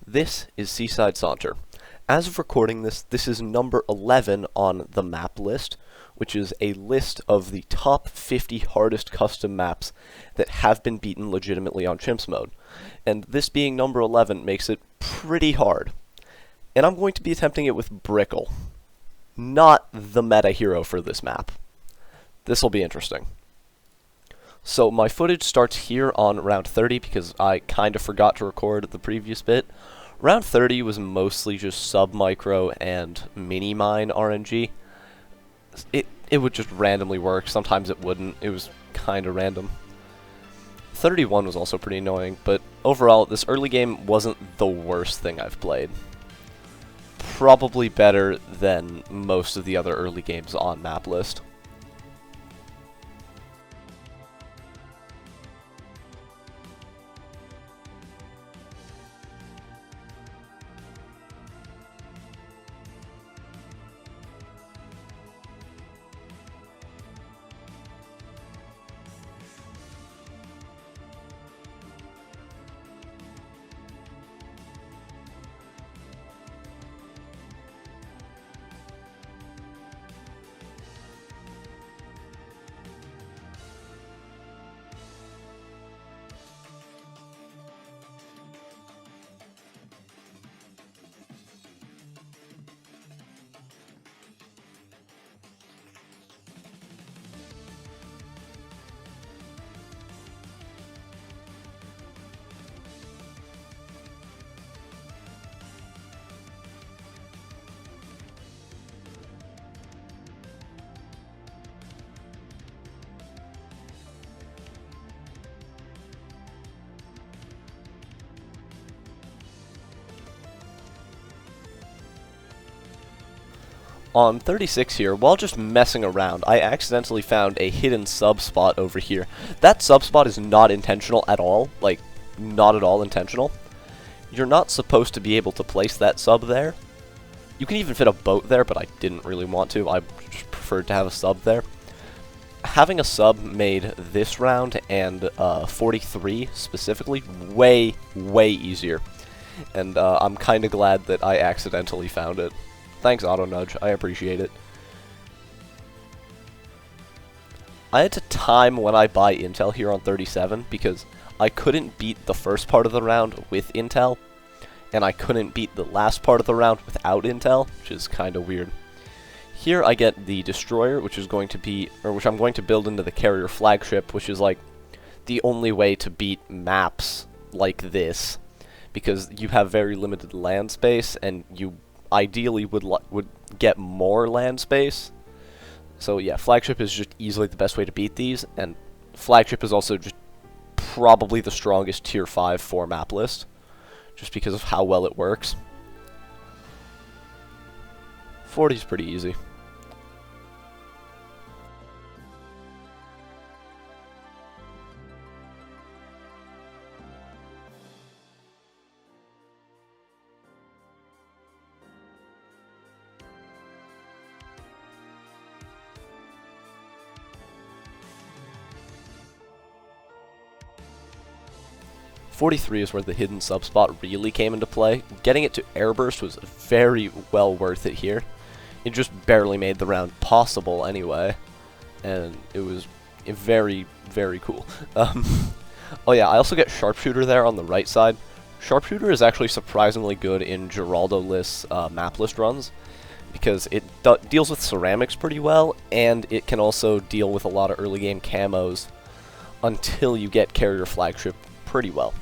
This is Seaside Saunter. As of recording this, this is number 11 on the map list, which is a list of the top 50 hardest custom maps that have been beaten legitimately on Chimps mode. And this being number 11 makes it pretty hard. And I'm going to be attempting it with BRICKELL, not the meta hero for this map. This will be interesting. So my footage starts here on round 30 because I kind of forgot to record the previous bit. Round 30 was mostly just sub-micro and mini-mine RNG. It would just randomly work, sometimes it wouldn't, it was kind of random. 31 was also pretty annoying, but overall, this early game wasn't the worst thing I've played. Probably better than most of the other early games on map list. On 36 here, while just messing around, I accidentally found a hidden sub spot over here. That sub spot is not intentional at all, like, not at all intentional. You're not supposed to be able to place that sub there. You can even fit a boat there, but I didn't really want to. I just preferred to have a sub there. Having a sub made this round and 43 specifically way easier. And I'm kind of glad that I accidentally found it. Thanks, Auto Nudge. I appreciate it. I had to time when I buy intel here on 37 because I couldn't beat the first part of the round with intel, and I couldn't beat the last part of the round without intel, which is kind of weird. Here I get the destroyer, which is going to be, or which I'm going to build into the carrier flagship, which is like the only way to beat maps like this, because you have very limited land space and you ideally would get more land space. So yeah, flagship is just easily the best way to beat these, and flagship is also just probably the strongest tier 5 for map list, just because of how well it works. 40 is pretty easy. .43 is where the hidden subspot really came into play. Getting it to airburst was very well worth it here. It just barely made the round possible anyway, and it was very cool. Oh yeah, I also get sharpshooter there on the right side. Sharpshooter is actually surprisingly good in Geraldo-less map list runs, because it deals with ceramics pretty well, and it can also deal with a lot of early game camos until you get carrier flagship pretty well.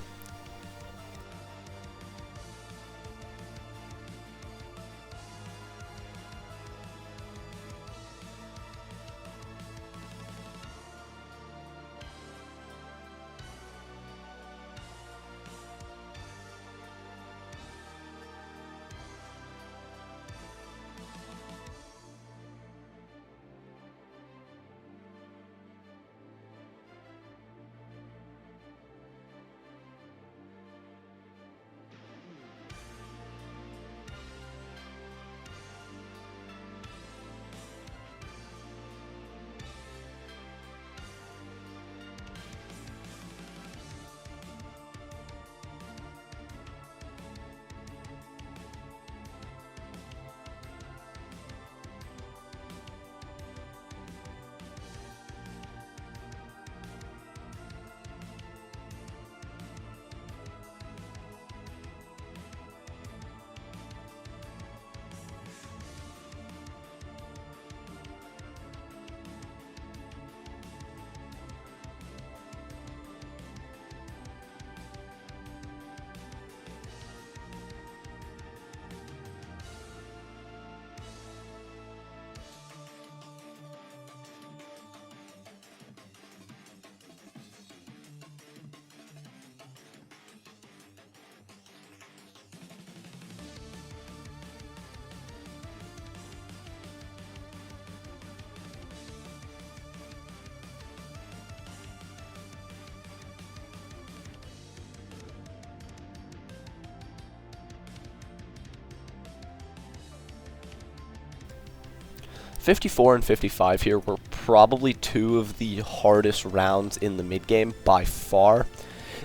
54 and 55 here were probably two of the hardest rounds in the mid-game by far.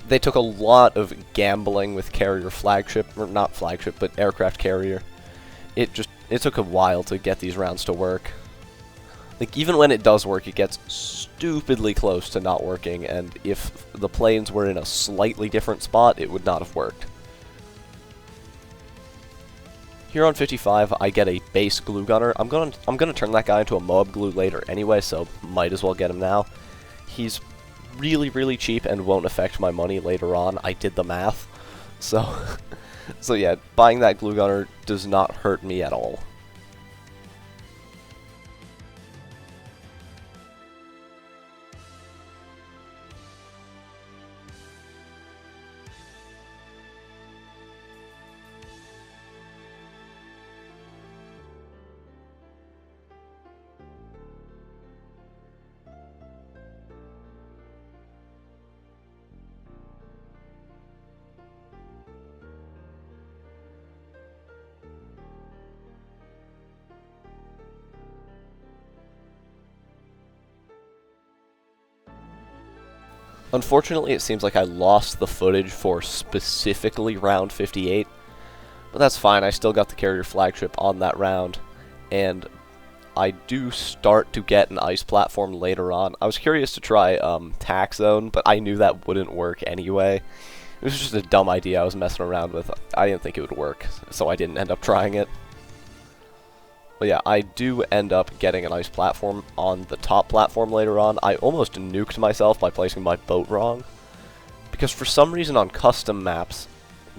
They took a lot of gambling with carrier flagship, or not flagship, but aircraft carrier. It took a while to get these rounds to work. Like, even when it does work, it gets stupidly close to not working, and if the planes were in a slightly different spot, it would not have worked. Here on 55, I get a base glue gunner. I'm gonna turn that guy into a Moab glue later anyway, so might as well get him now. He's really, really cheap and won't affect my money later on. I did the math. So, so yeah, buying that glue gunner does not hurt me at all. Unfortunately, it seems like I lost the footage for specifically round 58, but that's fine. I still got the carrier flagship on that round, and I do start to get an ice platform later on. I was curious to try Tack Zone, but I knew that wouldn't work anyway. It was just a dumb idea I was messing around with. I didn't think it would work, so I didn't end up trying it. But yeah, I do end up getting an ice platform on the top platform later on. I almost nuked myself by placing my boat wrong, because for some reason on custom maps,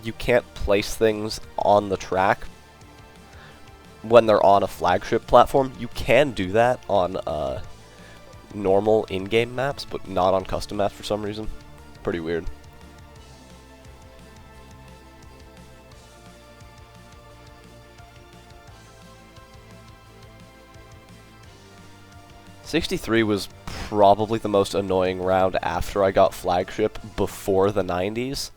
you can't place things on the track when they're on a flagship platform. You can do that on normal in-game maps, but not on custom maps for some reason. Pretty weird. '63 was probably the most annoying round after I got flagship before the 90s.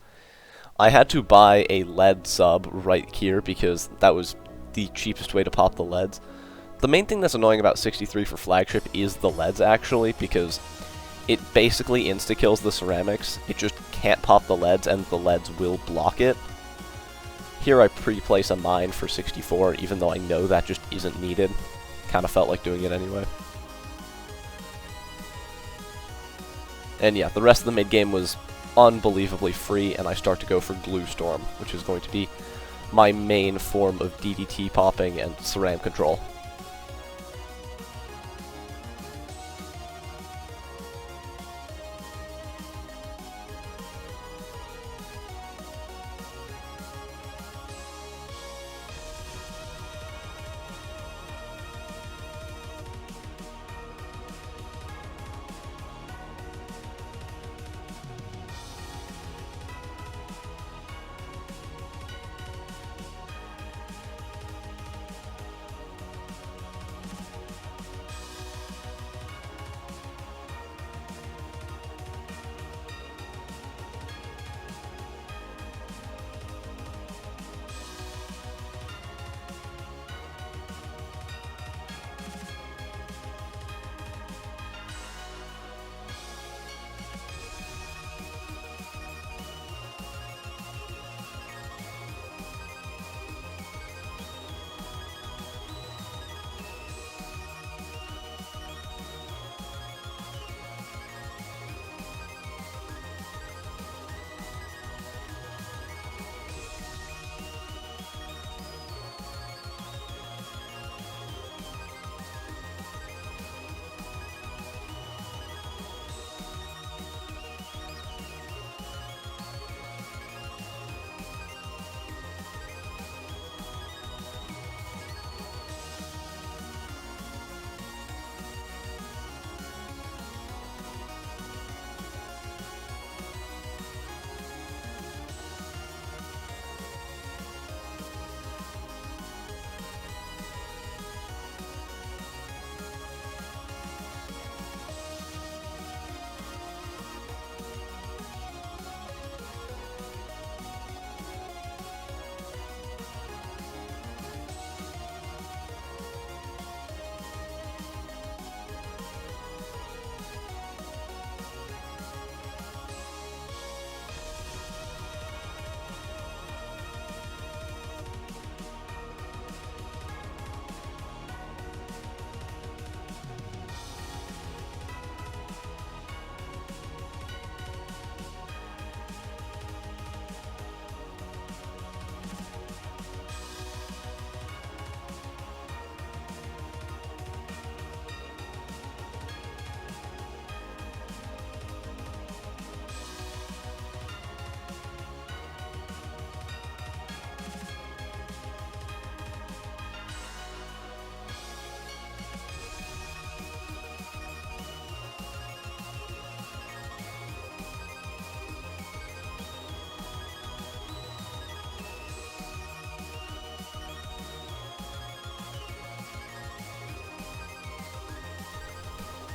I had to buy a lead sub right here because that was the cheapest way to pop the leads. The main thing that's annoying about 63 for flagship is the leads, actually, because it basically insta-kills the ceramics. It just can't pop the leads, and the leads will block it. Here I pre-place a mine for 64, even though I know that just isn't needed. Kind of felt like doing it anyway. And yeah, the rest of the mid-game was unbelievably free, and I start to go for Glue Storm, which is going to be my main form of DDT popping and ceramic control.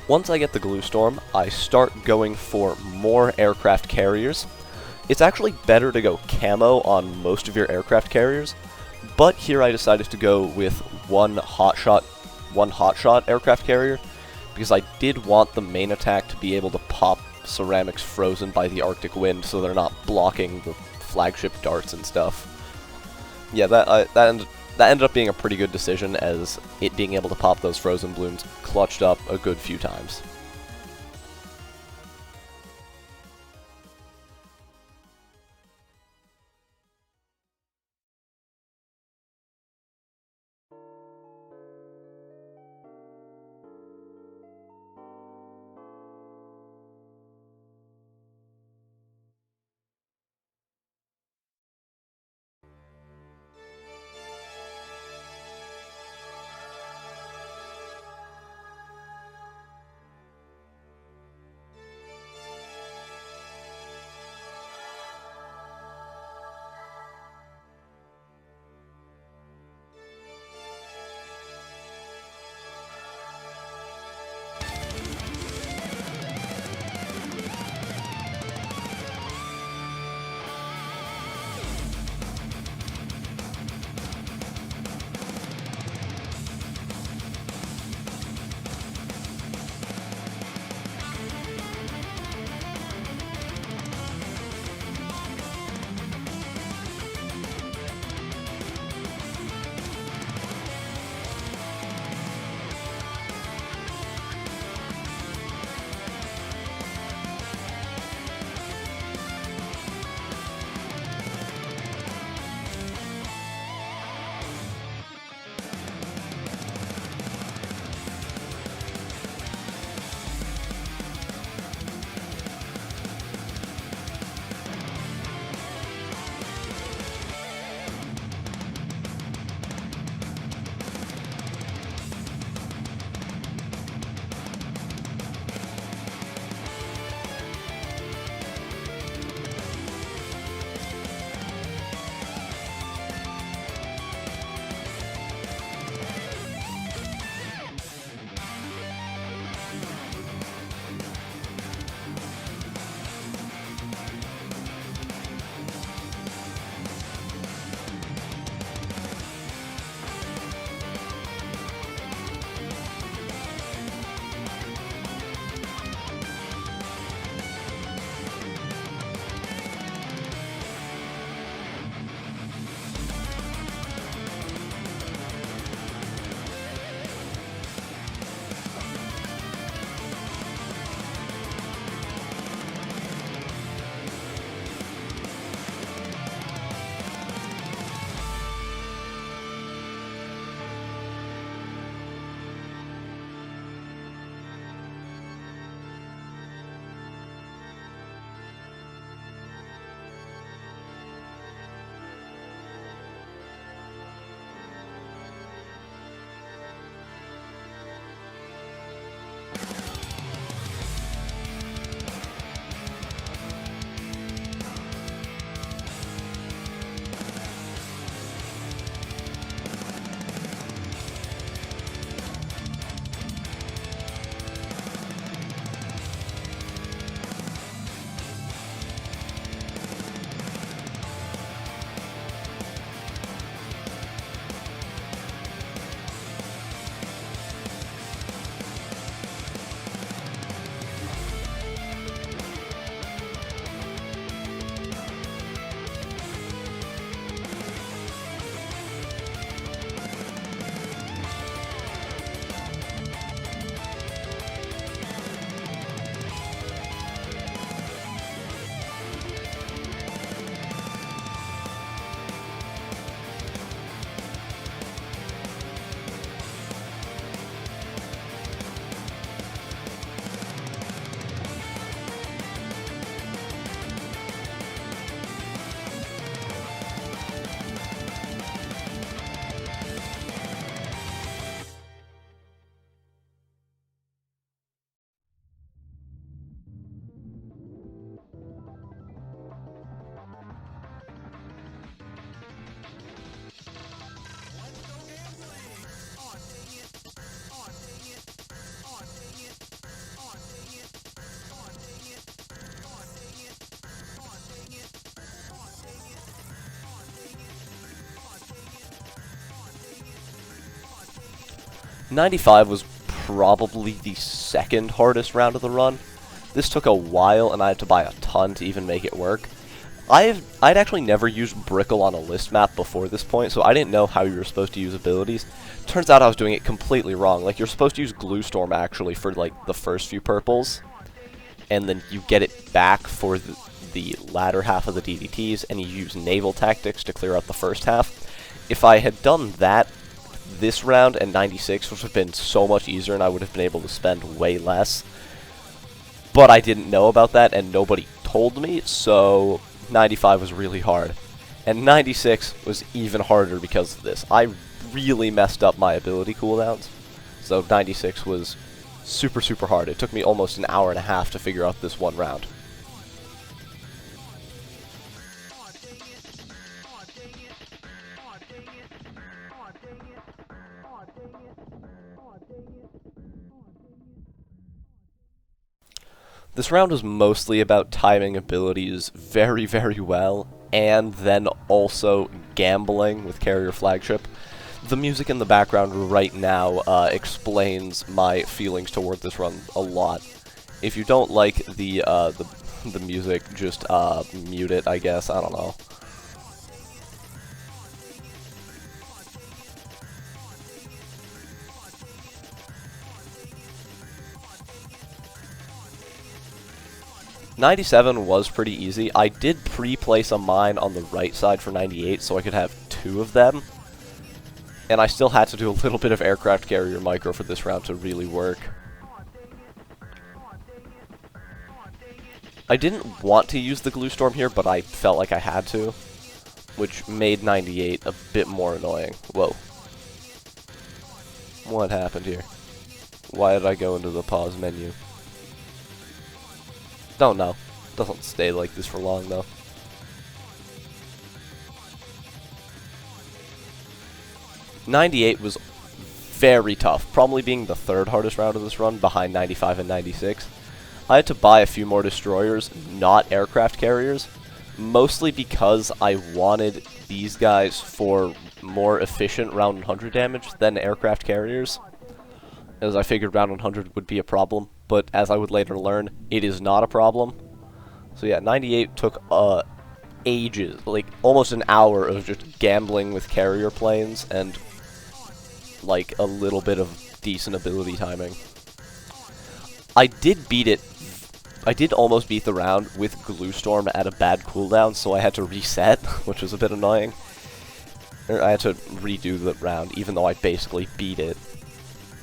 Once I get the glue storm, I start going for more aircraft carriers. It's actually better to go camo on most of your aircraft carriers, but here I decided to go with one hotshot aircraft carrier, because I did want the main attack to be able to pop ceramics frozen by the Arctic wind so they're not blocking the flagship darts and stuff. Yeah, that ended up being a pretty good decision, as it being able to pop those frozen balloons clutched up a good few times. 95 was probably the second hardest round of the run. This took a while, and I had to buy a ton to even make it work. I'd actually never used BRICKELL on a list map before this point, so I didn't know how you were supposed to use abilities. Turns out I was doing it completely wrong. Like, you're supposed to use Glue Storm, actually, for, like, the first few purples, and then you get it back for the latter half of the DDTs, and you use Naval Tactics to clear out the first half. If I had done that this round and 96, which would have been so much easier, and I would have been able to spend way less, but I didn't know about that, and nobody told me, so 95 was really hard. And 96 was even harder because of this. I really messed up my ability cooldowns, so 96 was super, super hard. It took me almost an hour and a half to figure out this one round. This round was mostly about timing abilities very, very well, and then also gambling with Carrier Flagship. The music in the background right now explains my feelings toward this run a lot. If you don't like the music, just mute it, I guess. I don't know. '97 was pretty easy. I did pre-place a mine on the right side for 98, so I could have two of them. And I still had to do a little bit of aircraft carrier micro for this round to really work. I didn't want to use the Glue Storm here, but I felt like I had to, which made 98 a bit more annoying. Whoa. What happened here? Why did I go into the pause menu? Don't know. Doesn't stay like this for long, though. '98 was very tough, probably being the third hardest round of this run, behind 95 and 96. I had to buy a few more destroyers, not aircraft carriers, mostly because I wanted these guys for more efficient round 100 damage than aircraft carriers, as I figured round 100 would be a problem, but as I would later learn, it is not a problem. So yeah, 98 took ages, like almost an hour of just gambling with carrier planes and like a little bit of decent ability timing. I did almost beat the round with Glue Storm at a bad cooldown, so I had to reset, which was a bit annoying. I had to redo the round, even though I basically beat it.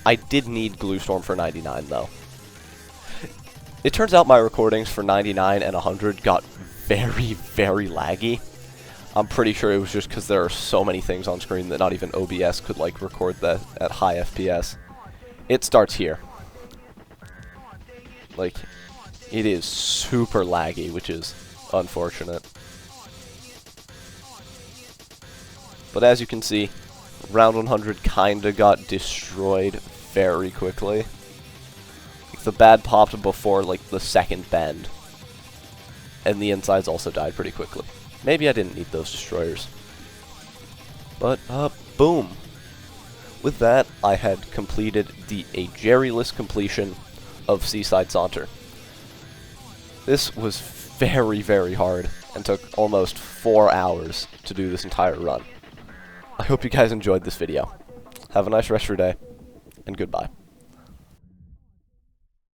I did need Glue Storm for 99, though. It turns out my recordings for 99 and 100 got very, very laggy. I'm pretty sure it was just because there are so many things on screen that not even OBS could, like, record that at high FPS. It starts here. Like, it is super laggy, which is unfortunate. But as you can see, round 100 kinda got destroyed very quickly. Like, the bad popped before, like, the second bend. And the insides also died pretty quickly. Maybe I didn't need those destroyers. But, boom. With that, I had completed a Jerry-less completion of Seaside Saunter. This was very, very hard, and took almost 4 hours to do this entire run. I hope you guys enjoyed this video. Have a nice rest of your day, and goodbye.